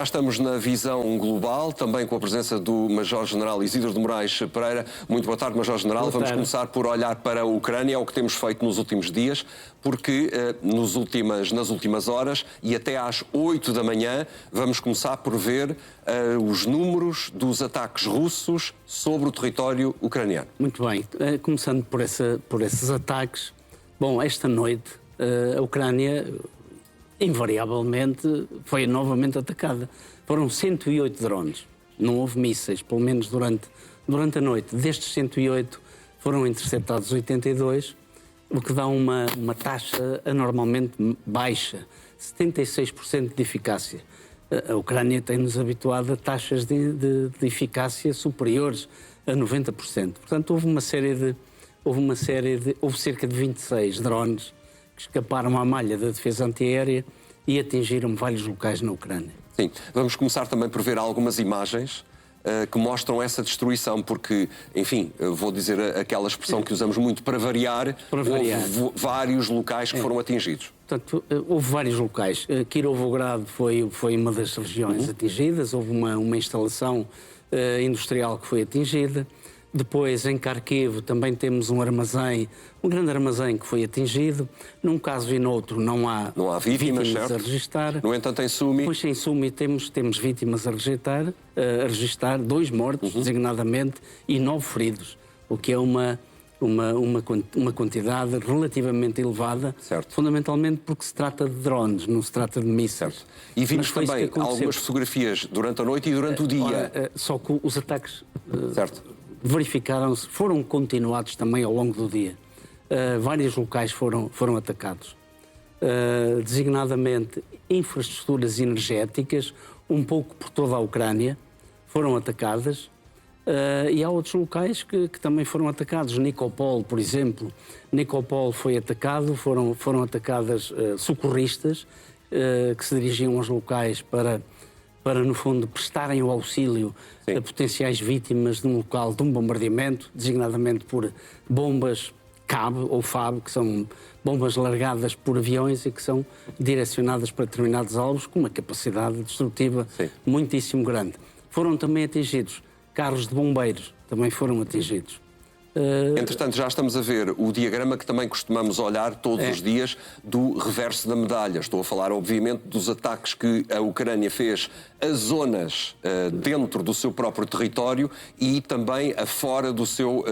Já estamos na visão global, também com a presença do Major-General Isidro de Moraes Pereira. Muito boa tarde, Major-General. Vamos começar por olhar para a Ucrânia, é o que temos feito nos últimos dias, porque nas últimas horas e até às 8 da manhã vamos começar por ver os números dos ataques russos sobre o território ucraniano. Muito bem. Começando por esses ataques, bom, esta noite a Ucrânia invariavelmente foi novamente atacada. Foram 108 drones, não houve mísseis, pelo menos durante a noite. Destes 108 foram interceptados 82, o que dá uma taxa anormalmente baixa, 76% de eficácia. A Ucrânia tem-nos habituado a taxas de eficácia superiores a 90%. Portanto, houve cerca de 26 drones que escaparam à malha da defesa antiaérea e atingiram vários locais na Ucrânia. Sim, vamos começar também por ver algumas imagens que mostram essa destruição, porque, enfim, vou dizer aquela expressão que usamos muito, para variar. Houve vários locais que foram atingidos. Portanto, houve vários locais. Kirovograd foi uma das regiões atingidas, houve uma instalação industrial que foi atingida. Depois, em Kharkiv, também temos um grande armazém que foi atingido. Num caso e noutro não há vítimas a registrar. No entanto, em Sumi... Pois em Sumi temos vítimas a registrar, 2 mortos, designadamente, e 9 feridos, o que é uma quantidade relativamente elevada, certo, fundamentalmente porque se trata de drones, não se trata de mísseis. Certo. E vimos também algumas fotografias durante a noite e durante o dia. Só que os ataques... certo, verificaram-se, foram continuados também ao longo do dia. Vários locais foram atacados. Designadamente, infraestruturas energéticas, um pouco por toda a Ucrânia, foram atacadas. E há outros locais que também foram atacados. Nikopol, por exemplo. Nikopol foi atacado, foram atacadas socorristas que se dirigiam aos locais para no fundo, prestarem o auxílio a potenciais vítimas de um local de um bombardeamento, designadamente por bombas CAB ou FAB, que são bombas largadas por aviões e que são direcionadas para determinados alvos com uma capacidade destrutiva muitíssimo grande. Foram também atingidos carros de bombeiros, também foram atingidos. Entretanto, já estamos a ver o diagrama que também costumamos olhar todos os dias do reverso da medalha. Estou a falar, obviamente, dos ataques que a Ucrânia fez a zonas dentro do seu próprio território e também a fora do seu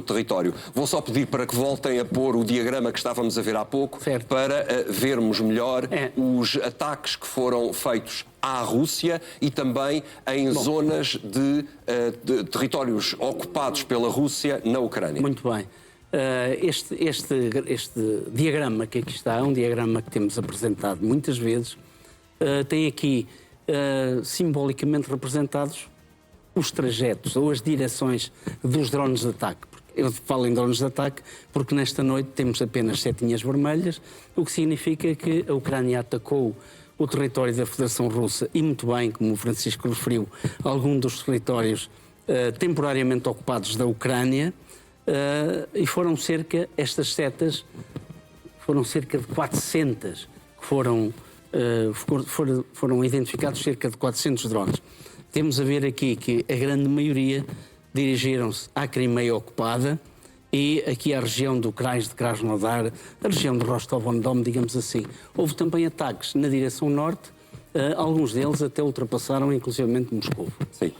território. Vou só pedir para que voltem a pôr o diagrama que estávamos a ver há pouco, para vermos melhor os ataques que foram feitos à Rússia e também em zonas de territórios ocupados pela Rússia na Ucrânia. Muito bem. Este diagrama que aqui está é um diagrama que temos apresentado muitas vezes. Tem aqui simbolicamente representados os trajetos ou as direções dos drones de ataque. Eu falo em drones de ataque porque nesta noite temos apenas setinhas vermelhas, o que significa que a Ucrânia atacou o território da Federação Russa e, muito bem, como o Francisco referiu, algum dos territórios temporariamente ocupados da Ucrânia, e estas setas foram cerca de 400 que foram identificados, cerca de 400 drones. Temos a ver aqui que a grande maioria dirigiram-se à Crimeia ocupada e aqui à região do Krais de Krasnodar, a região de Rostov-on-Don, digamos assim. Houve também ataques na direção norte, alguns deles até ultrapassaram inclusivamente Moscou. Sim.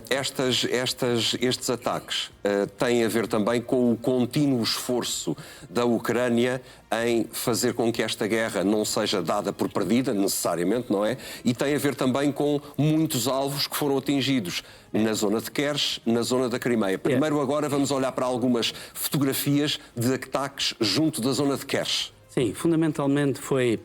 Estes ataques têm a ver também com o contínuo esforço da Ucrânia em fazer com que esta guerra não seja dada por perdida, necessariamente, não é? E tem a ver também com muitos alvos que foram atingidos na zona de Kerch, na zona da Crimeia. Primeiro, agora, vamos olhar para algumas fotografias de ataques junto da zona de Kerch. Sim, fundamentalmente foi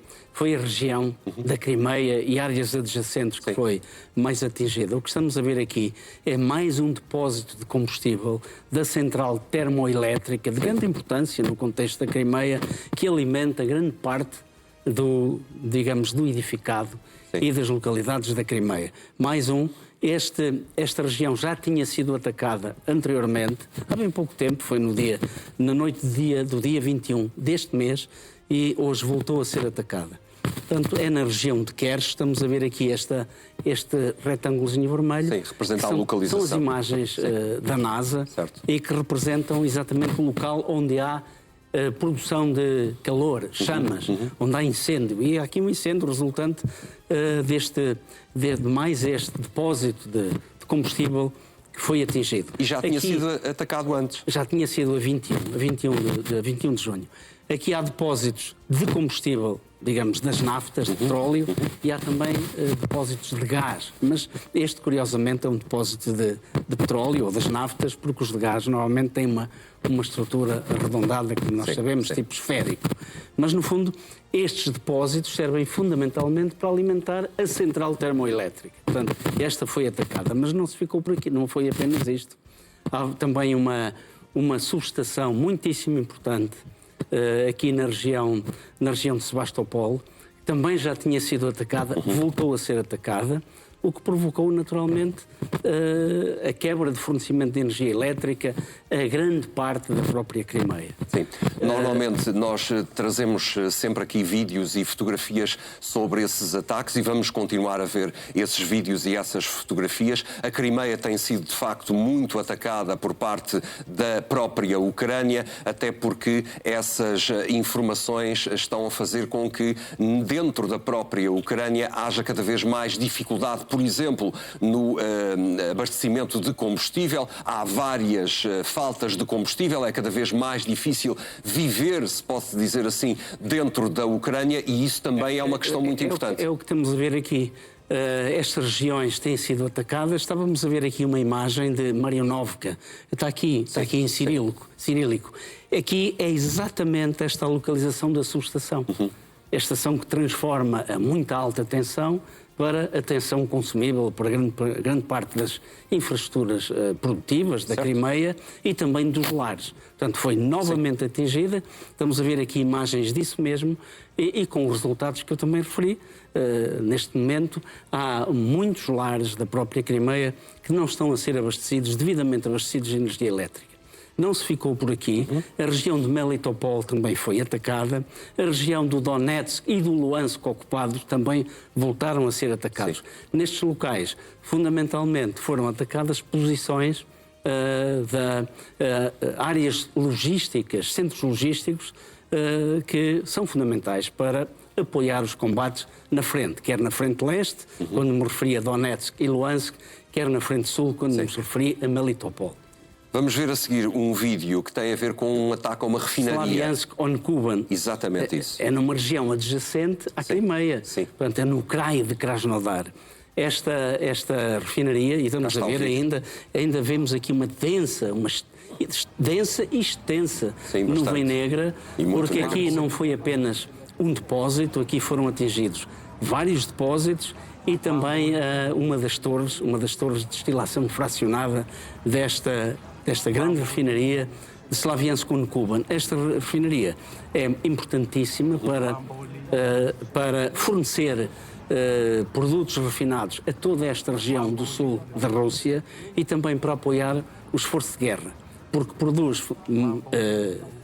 a região da Crimeia e áreas adjacentes que foi mais atingida. O que estamos a ver aqui é mais um depósito de combustível da central termoelétrica de grande importância no contexto da Crimeia, que alimenta grande parte do edificado e das localidades da Crimeia. Mais um. Esta região já tinha sido atacada anteriormente, há bem pouco tempo, foi na noite do dia 21 deste mês, e hoje voltou a ser atacada. Portanto, é na região de Queres, estamos a ver aqui este retângulozinho vermelho. Sim, representa a localização. São as imagens da NASA, certo, e que representam exatamente o local onde há produção de calor, chamas, onde há incêndio. E há aqui um incêndio resultante de mais este depósito de combustível que foi atingido. E já tinha sido atacado antes? Já tinha sido a 21 de junho. Aqui há depósitos de combustível, digamos, das naftas, de petróleo, e há também depósitos de gás. Mas este, curiosamente, é um depósito de petróleo ou das naftas, porque os de gás normalmente têm uma estrutura arredondada, que nós sabemos, tipo esférico. Mas, no fundo, estes depósitos servem fundamentalmente para alimentar a central termoelétrica. Portanto, esta foi atacada, mas não se ficou por aqui, não foi apenas isto. Há também uma subestação muitíssimo importante aqui na região de Sebastopol, que também já tinha sido atacada, voltou a ser atacada, o que provocou naturalmente a quebra de fornecimento de energia elétrica a grande parte da própria Crimeia. Sim. Normalmente nós trazemos sempre aqui vídeos e fotografias sobre esses ataques e vamos continuar a ver esses vídeos e essas fotografias. A Crimeia tem sido de facto muito atacada por parte da própria Ucrânia, até porque essas informações estão a fazer com que dentro da própria Ucrânia haja cada vez mais dificuldade, por exemplo, no abastecimento de combustível. Há várias faltas de combustível, é cada vez mais difícil viver, se pode dizer assim, dentro da Ucrânia, e isso também é uma questão muito importante. É o que estamos a ver aqui. Estas regiões têm sido atacadas. Estávamos a ver aqui uma imagem de Marianovka. Está aqui em cirílico. Aqui é exatamente esta a localização da subestação. A estação que transforma a muita alta tensão para a tensão consumível para grande parte das infraestruturas produtivas da Crimeia e também dos lares. Portanto, foi novamente atingida. Estamos a ver aqui imagens disso mesmo e com os resultados que eu também referi. Neste momento, há muitos lares da própria Crimeia que não estão a ser devidamente abastecidos de energia elétrica. Não se ficou por aqui. A região de Melitopol também foi atacada. A região do Donetsk e do Luhansk ocupados também voltaram a ser atacados. Sim. Nestes locais, fundamentalmente, foram atacadas posições áreas logísticas, centros logísticos, que são fundamentais para apoiar os combates na frente, quer na frente leste, quando me referi a Donetsk e Luhansk, quer na frente sul, quando me referi a Melitopol. Vamos ver a seguir um vídeo que tem a ver com um ataque a uma refinaria. Slaviansk-on-Kuban. Exatamente isso. É numa região adjacente à Crimeia. Sim. Portanto, é no Krai de Krasnodar. Esta refinaria, e estamos a ver ainda vemos aqui uma densa e extensa nuvem negra, porque aqui não foi apenas um depósito, aqui foram atingidos vários depósitos e também uma das torres de destilação fracionada desta grande refinaria de Slaviansk-on-Kuban. Esta refinaria é importantíssima para fornecer produtos refinados a toda esta região do sul da Rússia e também para apoiar o esforço de guerra, porque produz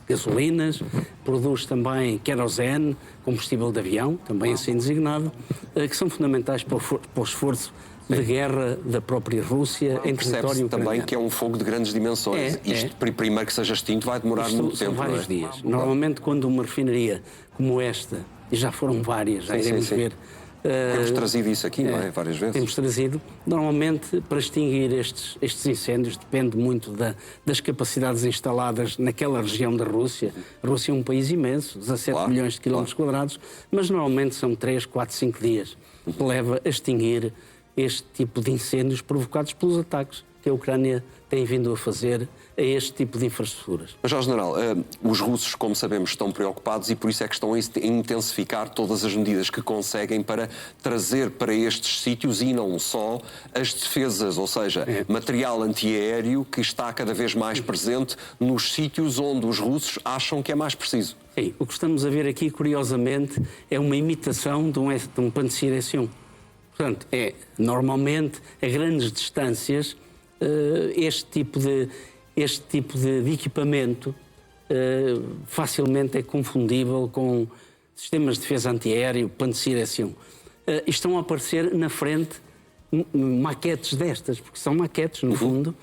gasolinas, produz também querosene, combustível de avião, também assim designado, que são fundamentais para o esforço de guerra da própria Rússia em território ucraniano. Também que é um fogo de grandes dimensões. Isto, primeiro que seja extinto, vai demorar muito tempo. São vários dias. Normalmente, quando uma refinaria como esta, e já foram várias, já iremos ver. Temos trazido isso aqui, não é? Várias vezes. Temos trazido. Normalmente, para extinguir estes incêndios, depende muito das capacidades instaladas naquela região da Rússia. A Rússia é um país imenso, 17 milhões de quilómetros quadrados, mas normalmente são 3, 4, 5 dias que leva a extinguir este tipo de incêndios provocados pelos ataques que a Ucrânia tem vindo a fazer a este tipo de infraestruturas. Mas, General, os russos, como sabemos, estão preocupados e por isso é que estão a intensificar todas as medidas que conseguem para trazer para estes sítios e não só as defesas, ou seja, material antiaéreo que está cada vez mais presente nos sítios onde os russos acham que é mais preciso. Sim, o que estamos a ver aqui, curiosamente, é uma imitação de um Pantsir S1. Portanto, normalmente, a grandes distâncias, este tipo de equipamento facilmente é confundível com sistemas de defesa antiaéreo, Pantsir-S1. Estão a aparecer na frente maquetes destas, porque são maquetes, no fundo,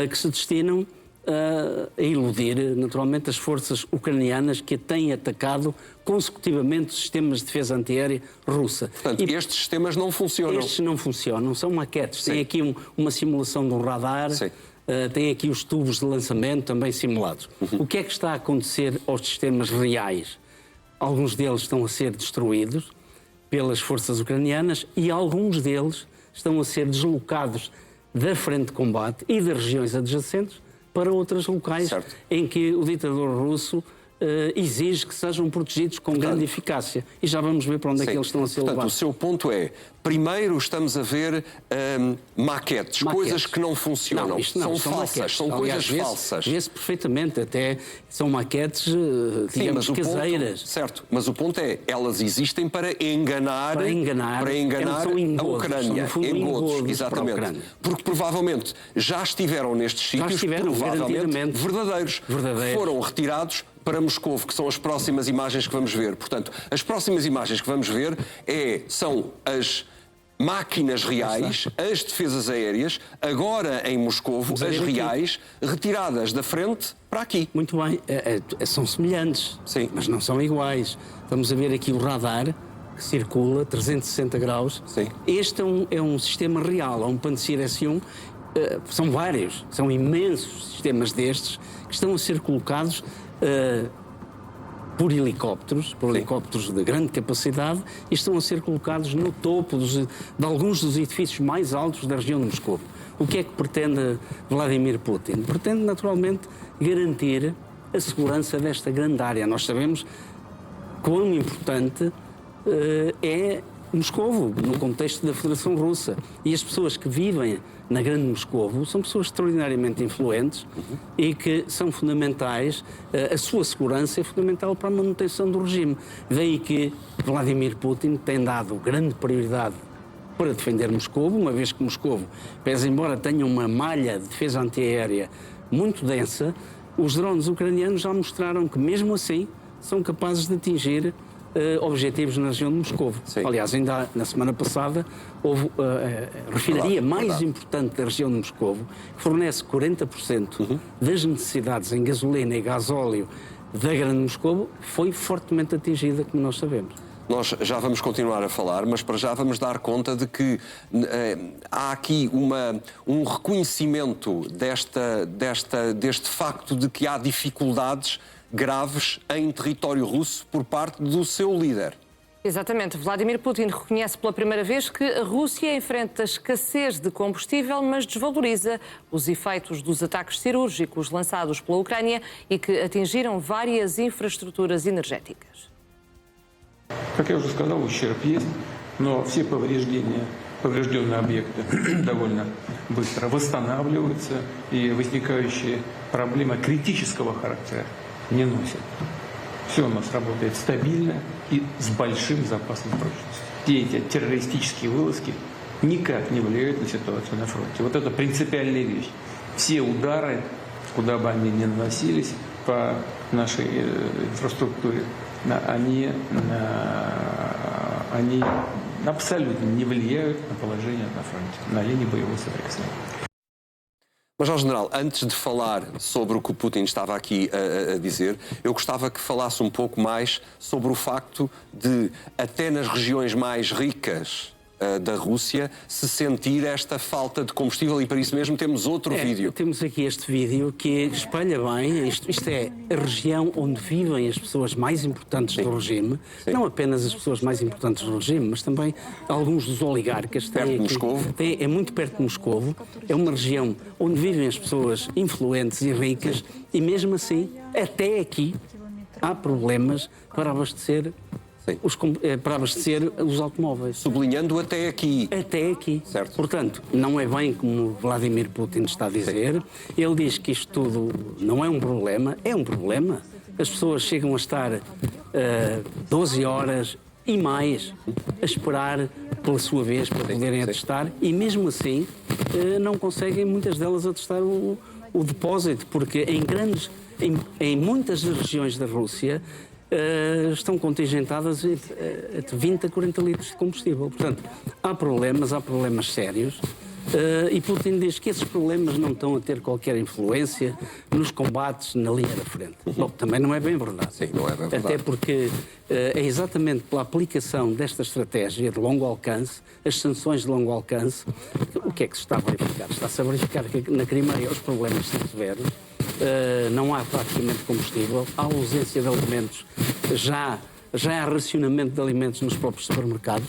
que se destinam a iludir, naturalmente, as forças ucranianas que têm atacado consecutivamente os sistemas de defesa antiaérea russa. Portanto, estes sistemas não funcionam. Estes não funcionam, são maquetes. Tem aqui uma simulação de um radar, tem aqui os tubos de lançamento também simulados. O que é que está a acontecer aos sistemas reais? Alguns deles estão a ser destruídos pelas forças ucranianas e alguns deles estão a ser deslocados da frente de combate e das regiões adjacentes para outros locais em que o ditador russo exige que sejam protegidos com grande eficácia. E já vamos ver para onde é que eles estão a ser levados. O seu ponto é, primeiro estamos a ver maquetes, coisas que não funcionam. Não, isto não, são falsas, maquetes. são coisas falsas. Vê-se perfeitamente, até são maquetes, digamos, caseiras. Certo, mas o ponto é, elas existem para enganar a Ucrânia. Engodos, exatamente. Porque provavelmente já estiveram nestes sítios, provavelmente verdadeiros. Foram retirados para Moscovo, que são as próximas imagens que vamos ver. Portanto, as próximas imagens que vamos ver são as máquinas reais, as defesas aéreas, agora em Moscovo, as reais, retiradas da frente para aqui. Muito bem. São semelhantes, mas não são iguais. Vamos a ver aqui o radar que circula 360 graus. Este é um sistema real, é um Pantsir-S1. São vários, são imensos sistemas destes que estão a ser colocados por helicópteros de grande capacidade e estão a ser colocados no topo de alguns dos edifícios mais altos da região de Moscou. O que é que pretende Vladimir Putin? Pretende, naturalmente, garantir a segurança desta grande área. Nós sabemos quão importante é Moscovo, no contexto da Federação Russa. E as pessoas que vivem na Grande Moscovo são pessoas extraordinariamente influentes e que são fundamentais, a sua segurança é fundamental para a manutenção do regime. Daí que Vladimir Putin tem dado grande prioridade para defender Moscovo, uma vez que Moscovo, pese embora tenha uma malha de defesa antiaérea muito densa, os drones ucranianos já mostraram que, mesmo assim, são capazes de atingir objetivos na região de Moscovo. Aliás, ainda na semana passada houve a refinaria mais importante da região de Moscovo, que fornece 40% das necessidades em gasolina e gasóleo da Grande Moscovo, foi fortemente atingida, como nós sabemos. Nós já vamos continuar a falar, mas para já vamos dar conta de que há aqui um reconhecimento deste facto de que há dificuldades graves em território russo por parte do seu líder. Exatamente. Vladimir Putin reconhece pela primeira vez que a Rússia enfrenta escassez de combustível, mas desvaloriza os efeitos dos ataques cirúrgicos lançados pela Ucrânia e que atingiram várias infraestruturas energéticas. Как я уже сказал, ущерб есть, но все поврежденные объекты довольно быстро восстанавливаются, и возникающие проблемы критического характера не носят. Все у нас работает стабильно и с большим запасом прочности. Все эти террористические вылазки никак не влияют на ситуацию на фронте. Вот это принципиальная вещь. Все удары, куда бы они ни наносились по нашей инфраструктуре, они абсолютно не влияют на положение на фронте, на линии боевого соприкосновения. Mas, ao general, antes de falar sobre o que o Putin estava aqui a dizer, eu gostava que falasse um pouco mais sobre o facto de, até nas regiões mais ricas da Rússia, se sentir esta falta de combustível, e para isso mesmo temos outro vídeo. Temos aqui este vídeo que espelha bem, isto é a região onde vivem as pessoas mais importantes do regime, não apenas as pessoas mais importantes do regime, mas também alguns dos oligarcas. Perto de Moscovo. É muito perto de Moscovo, é uma região onde vivem as pessoas influentes e ricas, e mesmo assim, até aqui, há problemas para abastecer os automóveis. Sublinhando até aqui. Até aqui. Certo. Portanto, não é bem como Vladimir Putin está a dizer. Ele diz que isto tudo não é um problema. É um problema. As pessoas chegam a estar 12 horas e mais a esperar pela sua vez para poderem atestar, e mesmo assim não conseguem, muitas delas, atestar o depósito, porque em muitas regiões da Rússia estão contingentadas entre 20 a 40 litros de combustível. Portanto, há problemas sérios. E Putin diz que esses problemas não estão a ter qualquer influência nos combates na linha da frente. Bom, também não é bem verdade. Sim, não é bem verdade. Até porque é exatamente pela aplicação desta estratégia de longo alcance, as sanções de longo alcance, o que é que se está a verificar? Está-se a verificar que na Crimeia os problemas são severos, não há praticamente combustível, há ausência de alimentos, já há racionamento de alimentos nos próprios supermercados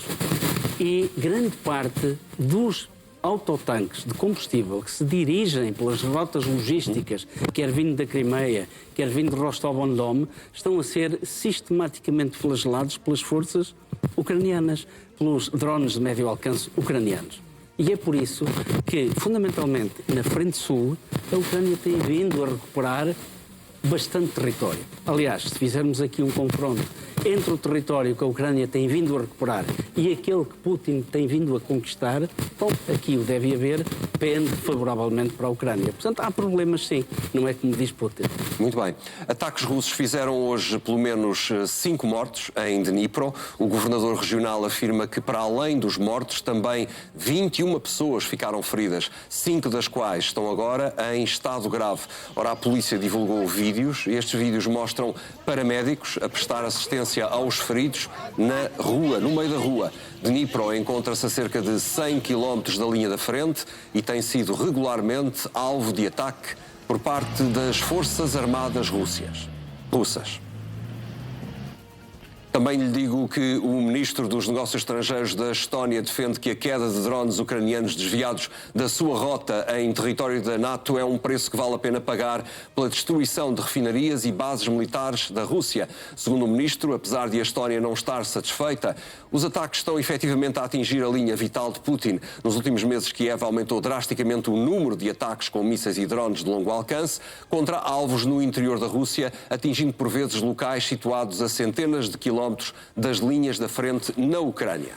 e grande parte dos autotanques de combustível que se dirigem pelas rotas logísticas, quer vindo da Crimeia, quer vindo de Rostov-on-Don, estão a ser sistematicamente flagelados pelas forças ucranianas, pelos drones de médio alcance ucranianos. E é por isso que, fundamentalmente, na frente sul, a Ucrânia tem vindo a recuperar bastante território. Aliás, se fizermos aqui um confronto entre o território que a Ucrânia tem vindo a recuperar e aquele que Putin tem vindo a conquistar, bom, aqui o deve haver, pende favoravelmente para a Ucrânia. Portanto, há problemas sim, não é como diz Putin. Muito bem. Ataques russos fizeram hoje pelo menos 5 mortos em Dnipro. O governador regional afirma que, para além dos mortos, também 21 pessoas ficaram feridas, 5 das quais estão agora em estado grave. Ora, a polícia divulgou vídeos. Estes vídeos mostram paramédicos a prestar assistência aos feridos na rua, no meio da rua. Dnipro encontra-se a cerca de 100 km da linha da frente e tem sido regularmente alvo de ataque por parte das Forças Armadas russas. Também lhe digo que o ministro dos Negócios Estrangeiros da Estónia defende que a queda de drones ucranianos desviados da sua rota em território da NATO é um preço que vale a pena pagar pela destruição de refinarias e bases militares da Rússia. Segundo o ministro, apesar de a Estónia não estar satisfeita, os ataques estão efetivamente a atingir a linha vital de Putin. Nos últimos meses, Kiev aumentou drasticamente o número de ataques com mísseis e drones de longo alcance contra alvos no interior da Rússia, atingindo por vezes locais situados a centenas de quilómetros das linhas da frente na Ucrânia.